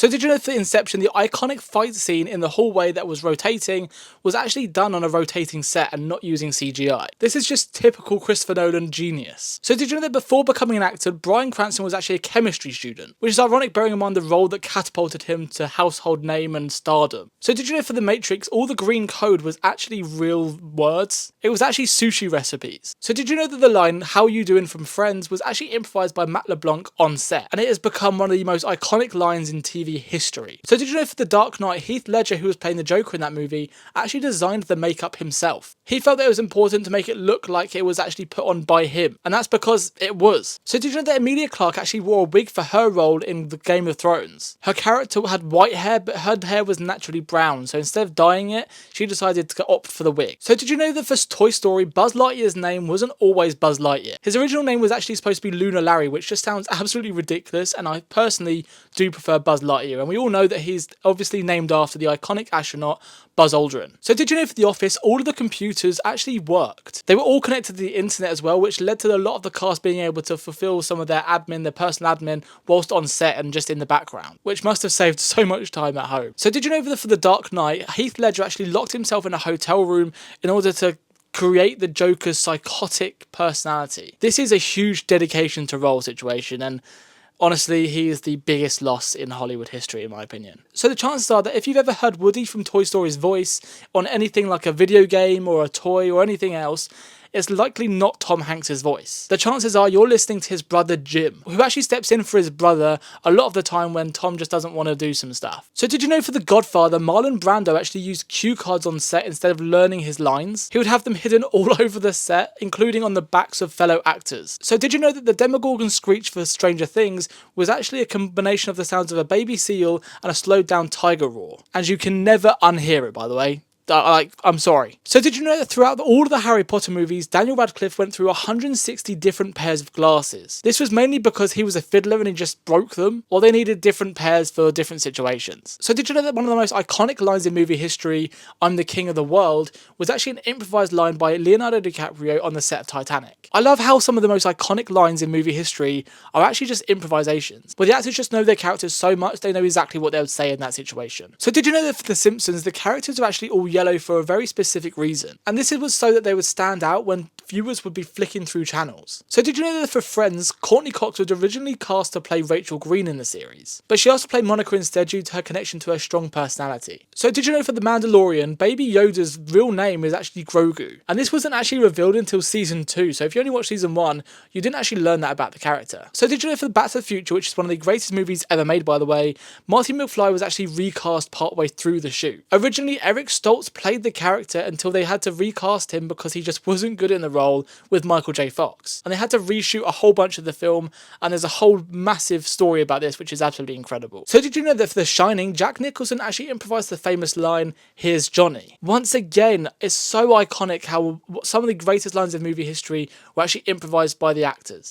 So did you know for Inception, the iconic fight scene in the hallway that was rotating was actually done on a rotating set and not using CGI? This is just typical Christopher Nolan genius. So did you know that before becoming an actor, Bryan Cranston was actually a chemistry student? Which is ironic bearing in mind the role that catapulted him to household name and stardom. So did you know for The Matrix, all the green code was actually real words? It was actually sushi recipes. So did you know that the line, "How you doing" from Friends was actually improvised by Matt LeBlanc on set? And it has become one of the most iconic lines in TV history. So did you know for The Dark Knight, Heath Ledger, who was playing the Joker in that movie, actually designed the makeup himself? He felt that it was important to make it look like it was actually put on by him, and that's because it was. So did you know that Emilia Clarke actually wore a wig for her role in the Game of Thrones? Her character had white hair, but her hair was naturally brown, so instead of dyeing it, she decided to opt for the wig. So did you know that for Toy Story, Buzz Lightyear's name wasn't always Buzz Lightyear? His original name was actually supposed to be Lunar Larry, which just sounds absolutely ridiculous, and I personally do prefer Buzz Lightyear, and we all know that he's obviously named after the iconic astronaut Buzz Aldrin. So did you know for The Office, all of the computers actually worked? They were all connected to the internet as well, which led to a lot of the cast being able to fulfill some of their admin, their personal admin, whilst on set and just in the background, which must have saved so much time at home. So did you know that for The Dark Knight, Heath Ledger actually locked himself in a hotel room in order to create the Joker's psychotic personality? This is a huge dedication to role situation, and honestly, he is the biggest loss in Hollywood history, in my opinion. So the chances are that if you've ever heard Woody from Toy Story's voice on anything like a video game or a toy or anything else, it's likely not Tom Hanks' voice. The chances are you're listening to his brother Jim, who actually steps in for his brother a lot of the time when Tom just doesn't want to do some stuff. So did you know for The Godfather, Marlon Brando actually used cue cards on set instead of learning his lines? He would have them hidden all over the set, including on the backs of fellow actors. So did you know that the Demogorgon screech for Stranger Things was actually a combination of the sounds of a baby seal and a slowed down tiger roar? And you can never unhear it, by the way. I'm sorry. So did you know that throughout all of the Harry Potter movies, Daniel Radcliffe went through 160 different pairs of glasses? This was mainly because he was a fiddler and he just broke them, or they needed different pairs for different situations. So did you know that one of the most iconic lines in movie history, "I'm the king of the world," was actually an improvised line by Leonardo DiCaprio on the set of Titanic? I love how some of the most iconic lines in movie history are actually just improvisations, but the actors just know their characters so much they know exactly what they would say in that situation. So did you know that for The Simpsons, the characters are actually all yellow for a very specific reason? And this was so that they would stand out when viewers would be flicking through channels. So did you know that for Friends, Courtney Cox was originally cast to play Rachel Green in the series, but she asked to play Monica instead due to her connection to her strong personality? So did you know for The Mandalorian, Baby Yoda's real name is actually Grogu, and this wasn't actually revealed until season 2, so if you only watched season 1, you didn't actually learn that about the character. So did you know for Back to the Future, which is one of the greatest movies ever made by the way, Marty McFly was actually recast partway through the shoot. Originally, Eric Stoltz played the character until they had to recast him because he just wasn't good in the role with Michael J. Fox. And they had to reshoot a whole bunch of the film, and there's a whole massive story about this, which is absolutely incredible. So did you know that for The Shining, Jack Nicholson actually improvised the famous line, "Here's Johnny"? Once again, it's so iconic how some of the greatest lines of movie history were actually improvised by the actors.